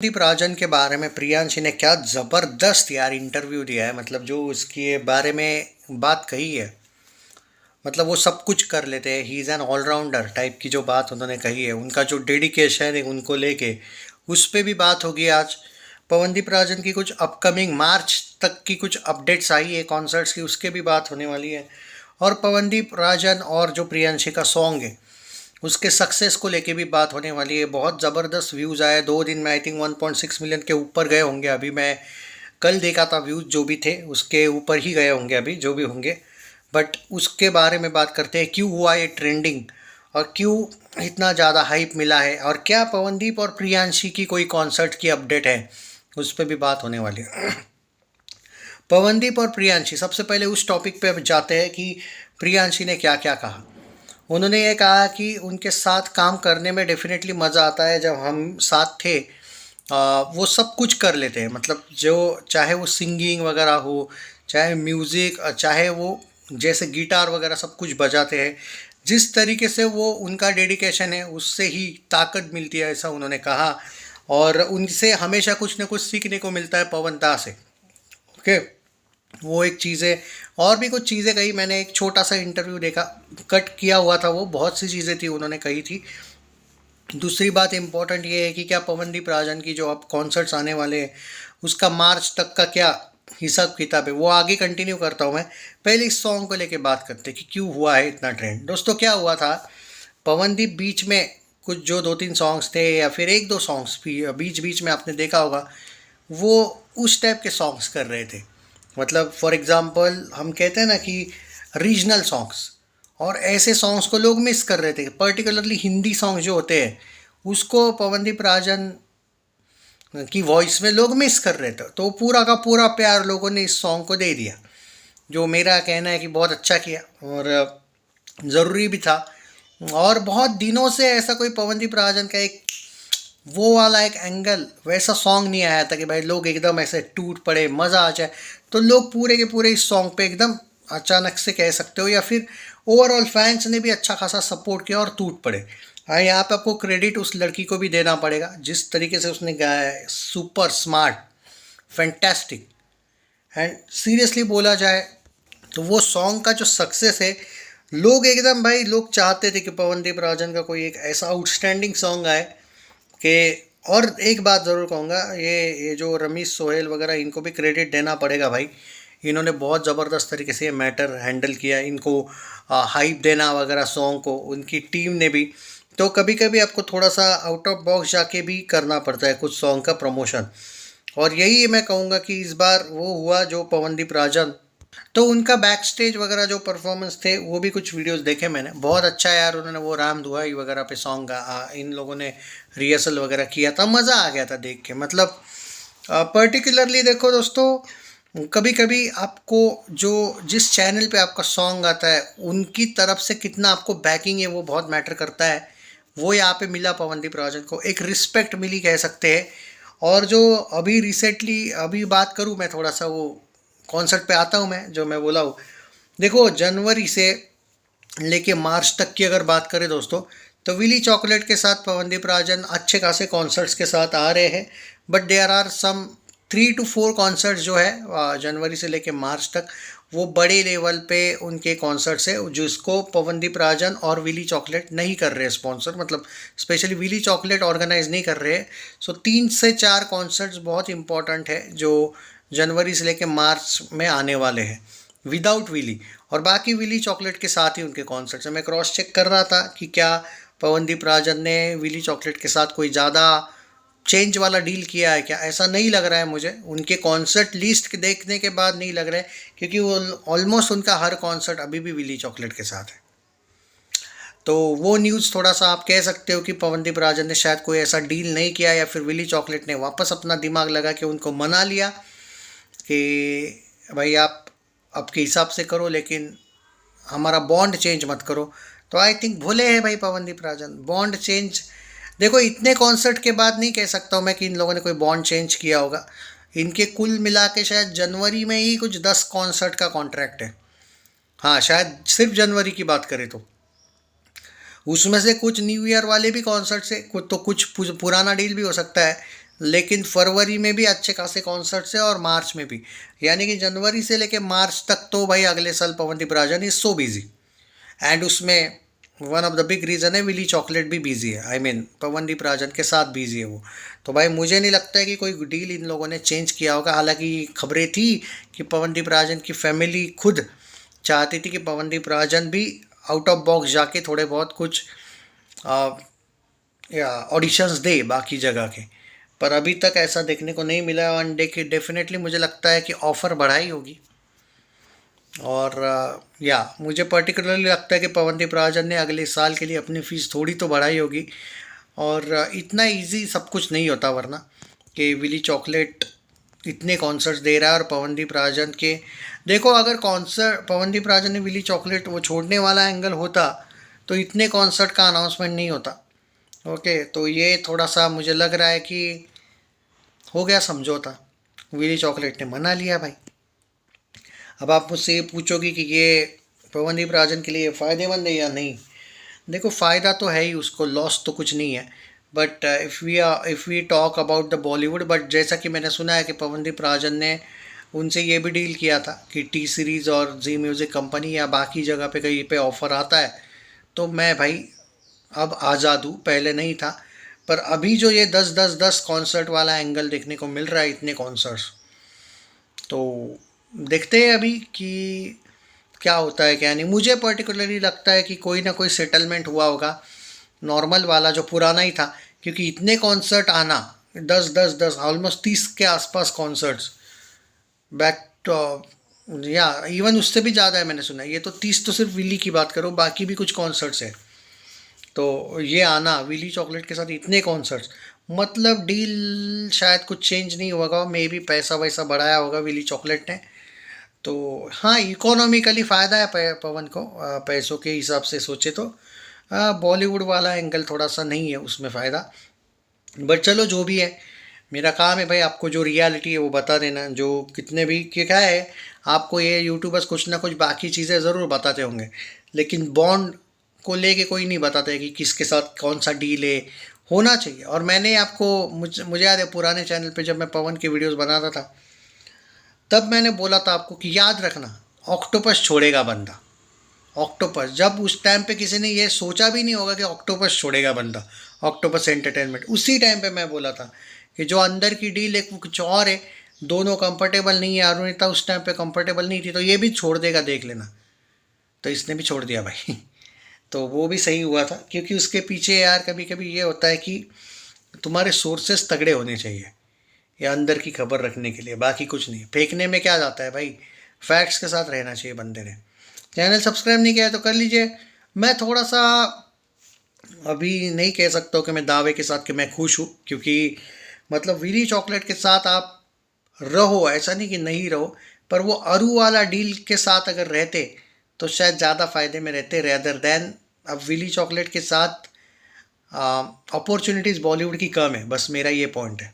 दीप राजन के बारे में प्रियांशी ने क्या ज़बरदस्त यार इंटरव्यू दिया है। मतलब जो उसके बारे में बात कही है, मतलब वो सब कुछ कर लेते हैं। He is an allrounder type की जो बात उन्होंने कही है, उनका जो डेडिकेशन है उनको लेके, उस पे भी बात होगी आज। पवनदीप राजन की कुछ अपकमिंग मार्च तक की कुछ अपडेट्स आई है कॉन्सर्ट्स की, उसके भी बात होने वाली है। और पवनदीप राजन और जो प्रियांशी का सॉन्ग है उसके सक्सेस को लेके भी बात होने वाली है। बहुत ज़बरदस्त व्यूज़ आए 2 दिन में, आई थिंक 1.6 मिलियन के ऊपर गए होंगे। अभी मैं कल देखा था, व्यूज़ जो भी थे उसके ऊपर ही गए होंगे अभी जो भी होंगे। बट उसके बारे में बात करते हैं, क्यों हुआ ये ट्रेंडिंग और क्यों इतना ज़्यादा हाइप मिला है, और क्या पवनदीप और प्रियांशी की कोई कॉन्सर्ट की अपडेट है, उस पर भी बात होने वाली है। पवनदीप और प्रियांशी, सबसे पहले उस टॉपिक पे अब जाते हैं कि प्रियांशी ने क्या क्या कहा। उन्होंने ये कहा कि उनके साथ काम करने में डेफिनेटली मज़ा आता है। जब हम साथ थे वो सब कुछ कर लेते हैं, मतलब जो चाहे वो सिंगिंग वगैरह हो, चाहे म्यूज़िक, चाहे वो जैसे गिटार वगैरह सब कुछ बजाते हैं। जिस तरीके से वो उनका डेडिकेशन है उससे ही ताकत मिलती है, ऐसा उन्होंने कहा। और उनसे हमेशा कुछ ना कुछ सीखने को मिलता है पवन दा से। ओके, वो एक चीज़ है। और भी कुछ चीज़ें कही, मैंने एक छोटा सा इंटरव्यू देखा, कट किया हुआ था, वो बहुत सी चीज़ें थी उन्होंने कही थी। दूसरी बात इम्पोर्टेंट ये है कि क्या पवनदीप राजन की जो अब कॉन्सर्ट्स आने वाले हैं उसका मार्च तक का क्या हिसाब किताब है, वो आगे कंटिन्यू करता हूँ मैं। पहले इस सॉन्ग को लेके बात करते हैं कि क्यों हुआ है इतना ट्रेंड। दोस्तों क्या हुआ था, पवनदीप बीच में कुछ जो 2-3 सॉन्ग्स थे या फिर 1-2 सॉन्ग्स भी बीच बीच में आपने देखा होगा, वो उस टाइप के सॉन्ग्स कर रहे थे। मतलब फॉर एग्ज़ाम्पल हम कहते हैं ना कि रीजनल सॉन्ग्स, और ऐसे सॉन्ग्स को लोग मिस कर रहे थे। पर्टिकुलरली हिंदी सॉन्ग जो होते हैं उसको पवनदीप राजन की वॉइस में लोग मिस कर रहे थे, तो पूरा का पूरा प्यार लोगों ने इस सॉन्ग को दे दिया, जो मेरा कहना है कि बहुत अच्छा किया और ज़रूरी भी था। और बहुत दिनों से ऐसा कोई पवनदीप राजन का एक वो वाला एक एंगल, वैसा सॉन्ग नहीं आया था कि भाई लोग एकदम ऐसे टूट पड़े, मज़ा आ जाए। तो लोग पूरे के पूरे इस सॉन्ग पे एकदम अचानक से कह सकते हो, या फिर ओवरऑल फैंस ने भी अच्छा खासा सपोर्ट किया और टूट पड़े। हाँ, यहाँ पे आपको क्रेडिट उस लड़की को भी देना पड़ेगा, जिस तरीके से उसने गाया है, super smart, fantastic. And seriously बोला जाए तो वो सॉन्ग का जो सक्सेस है, लोग एकदम भाई लोग चाहते थे कि पवनदीप राजन का कोई एक ऐसा आउटस्टैंडिंग सॉन्ग आए कि। और एक बात ज़रूर कहूँगा, ये जो रमीश सोहेल वगैरह, इनको भी क्रेडिट देना पड़ेगा भाई। इन्होंने बहुत ज़बरदस्त तरीके से ये मैटर हैंडल किया, इनको हाइप देना वगैरह सॉन्ग को, उनकी टीम ने भी। तो कभी कभी आपको थोड़ा सा आउट ऑफ बॉक्स जाके भी करना पड़ता है कुछ सॉन्ग का प्रमोशन। और यही मैं कहूँगा कि इस बार वो हुआ जो पवनदीप राजन, तो उनका बैक स्टेज वगैरह जो परफॉर्मेंस थे वो भी कुछ वीडियोस देखे मैंने, बहुत अच्छा यार। उन्होंने वो राम दुहाई वगैरह पे सॉन्ग इन लोगों ने रिहर्सल वगैरह किया था, मज़ा आ गया था देख के। मतलब पर्टिकुलरली देखो दोस्तों, कभी कभी आपको जो जिस चैनल पे आपका सॉन्ग आता है उनकी तरफ से कितना आपको बैकिंग है वो बहुत मैटर करता है। वो यहाँ पे मिला पवनदीप राजन को, एक रिस्पेक्ट मिली कह सकते हैं। और जो अभी रिसेंटली अभी बात करूँ मैं थोड़ा सा, वो कॉन्सर्ट पे आता हूँ मैं, जो मैं बोला हूँ। देखो जनवरी से लेके मार्च तक की अगर बात करें दोस्तों, तो विली चॉकलेट के साथ पवनदीप राजन अच्छे खासे कॉन्सर्ट्स के साथ आ रहे हैं। But there are some 3 to 4 concerts जो है जनवरी से लेके मार्च तक, वो बड़े लेवल पे उनके कॉन्सर्ट्स है जिसको पवनदीप राजन और विली चॉकलेट नहीं कर रहे स्पॉन्सर, मतलब स्पेशली विली चॉकलेट ऑर्गेनाइज नहीं कर रहे हैं। सो 3 से 4 कॉन्सर्ट्स बहुत इंपॉर्टेंट है जो जनवरी से लेके मार्च में आने वाले हैं विदाउट विली। और बाकी विली चॉकलेट के साथ ही उनके कॉन्सर्ट्स हैं। मैं क्रॉस चेक कर रहा था कि क्या पवनदीप राजन ने विली चॉकलेट के साथ कोई ज़्यादा चेंज वाला डील किया है क्या, ऐसा नहीं लग रहा है मुझे उनके कॉन्सर्ट लिस्ट देखने के बाद, नहीं लग रहा है। क्योंकि वो ऑलमोस्ट उनका हर कॉन्सर्ट अभी भी विली चॉकलेट के साथ है। तो वो न्यूज़ थोड़ा सा आप कह सकते हो कि पवनदीप राजन ने शायद कोई ऐसा डील नहीं किया, या फिर विली चॉकलेट ने वापस अपना दिमाग लगा के उनको मना लिया कि भाई आप आपके हिसाब से करो, लेकिन हमारा बॉन्ड चेंज मत करो। तो आई थिंक भूले हैं भाई पवनदीप राजन बॉन्ड चेंज। देखो इतने कॉन्सर्ट के बाद नहीं कह सकता हूँ मैं कि इन लोगों ने कोई बॉन्ड चेंज किया होगा। इनके कुल मिला के शायद जनवरी में ही कुछ 10 कॉन्सर्ट का कॉन्ट्रैक्ट है। हाँ, शायद सिर्फ जनवरी की बात करें तो उसमें से कुछ न्यू ईयर वाले भी कॉन्सर्ट से, कुछ तो कुछ पुराना डील भी हो सकता है। लेकिन फरवरी में भी अच्छे खासे कॉन्सर्ट्स है और मार्च में भी, यानी कि जनवरी से लेके मार्च तक तो भाई अगले साल Pawandeep Rajan is so busy. And उसमें one of the big reason है विली चॉकलेट भी बिजी है, आई मीन पवनदीप राजन के साथ बिजी है वो। तो भाई मुझे नहीं लगता है कि कोई डील इन लोगों ने चेंज किया होगा। हालांकि खबरें थी कि पवनदीप राजन की फैमिली खुद चाहती थी कि पवनदीप राजन भी आउट ऑफ बॉक्स जाके थोड़े बहुत कुछ आ, या ऑडिशंस दे बाकी जगह के, पर अभी तक ऐसा देखने को नहीं मिला। वन डे की डेफिनेटली मुझे लगता है कि ऑफ़र बढ़ाई होगी। और या मुझे पर्टिकुलरली लगता है कि पवनदीप राजन ने अगले साल के लिए अपनी फ़ीस थोड़ी तो बढ़ाई होगी। और इतना इजी सब कुछ नहीं होता, वरना कि विली चॉकलेट इतने कॉन्सर्ट्स दे रहा है और पवनदीप राजन के, देखो अगर कॉन्सर्ट पवनदीप राजन ने विली चॉकलेट वो छोड़ने वाला एंगल होता तो इतने कॉन्सर्ट का अनाउंसमेंट नहीं होता। ओके, तो ये थोड़ा सा मुझे लग रहा है कि हो गया समझौता, विली चॉकलेट ने मना लिया भाई। अब आप मुझसे ये पूछोगे कि ये पवनदीप राजन के लिए फ़ायदेमंद है या नहीं। देखो फ़ायदा तो है ही, उसको लॉस तो कुछ नहीं है। But if we talk about the Bollywood, but जैसा कि मैंने सुना है कि पवनदीप राजन ने उनसे ये भी डील किया था कि टी सीरीज़ और जी म्यूज़िक कंपनी या बाकी जगह पे कहीं पे ऑफ़र आता है तो मैं भाई अब आज़ाद हूँ, पहले नहीं था। पर अभी जो ये 10-10-10 कॉन्सर्ट वाला एंगल देखने को मिल रहा है, इतने कॉन्सर्ट्स, तो देखते हैं अभी कि क्या होता है क्या नहीं। मुझे पर्टिकुलरली लगता है कि कोई ना कोई सेटलमेंट हुआ होगा, नॉर्मल वाला जो पुराना ही था, क्योंकि इतने कॉन्सर्ट आना, 10-10-10 ऑलमोस्ट 30 के आसपास कॉन्सर्ट्स बैक टू, या इवन उससे भी ज़्यादा है मैंने सुना है। ये तो 30 तो सिर्फ विली की बात करो, बाकी भी कुछ कॉन्सर्ट्स है। तो ये आना विली चॉकलेट के साथ इतने कॉन्सर्ट्स, मतलब डील शायद कुछ चेंज नहीं हुआ होगा, मे भी पैसा वैसा बढ़ाया होगा विली चॉकलेट ने। तो हाँ, इकोनॉमिकली फ़ायदा है पवन को, पैसों के हिसाब से सोचे तो बॉलीवुड वाला एंगल थोड़ा सा नहीं है उसमें फ़ायदा। बट चलो जो भी है, मेरा काम है भाई आपको जो रियलिटी है वो बता देना। जो कितने भी क्या है, आपको ये यूट्यूबर्स कुछ ना कुछ बाकी चीज़ें ज़रूर बताते होंगे, लेकिन बॉन्ड को लेके कोई नहीं बताता है कि किसके साथ कौन सा डील है। होना चाहिए। और मैंने आपको, मुझे याद है पुराने चैनल पे जब मैं पवन की वीडियोस बनाता था, तब मैंने बोला था आपको कि याद रखना, ऑक्टोपस छोड़ेगा बंदा। ऑक्टोपस, जब उस टाइम पे किसी ने ये सोचा भी नहीं होगा कि ऑक्टोपस छोड़ेगा बंदा, ऑक्टोपस एंटरटेनमेंट, उसी टाइम पे मैं बोला था कि जो अंदर की डील है वो कुछ और है, दोनों कंफर्टेबल नहीं है। अरुणिता उस टाइम पे कंफर्टेबल नहीं थी, तो ये भी छोड़ देगा देख लेना। तो इसने भी छोड़ दिया भाई। तो वो भी सही हुआ था, क्योंकि उसके पीछे यार कभी कभी ये होता है कि तुम्हारे सोर्सेस तगड़े होने चाहिए या अंदर की खबर रखने के लिए, बाकी कुछ नहीं। फेंकने में क्या जाता है भाई, फैक्ट्स के साथ रहना चाहिए बंदे ने। चैनल सब्सक्राइब नहीं किया है तो कर लीजिए। मैं थोड़ा सा अभी नहीं कह सकता हूँ कि मैं दावे के साथ कि मैं खुश हूँ, क्योंकि मतलब विली चॉकलेट के साथ आप रहो, ऐसा नहीं कि नहीं रहो, पर वो अरू वाला डील के साथ अगर रहते तो शायद ज़्यादा फ़ायदे में रहते रेदर देन अब विली चॉकलेट के साथ। अपॉर्चुनिटीज़ बॉलीवुड की कम है, बस मेरा ये पॉइंट है।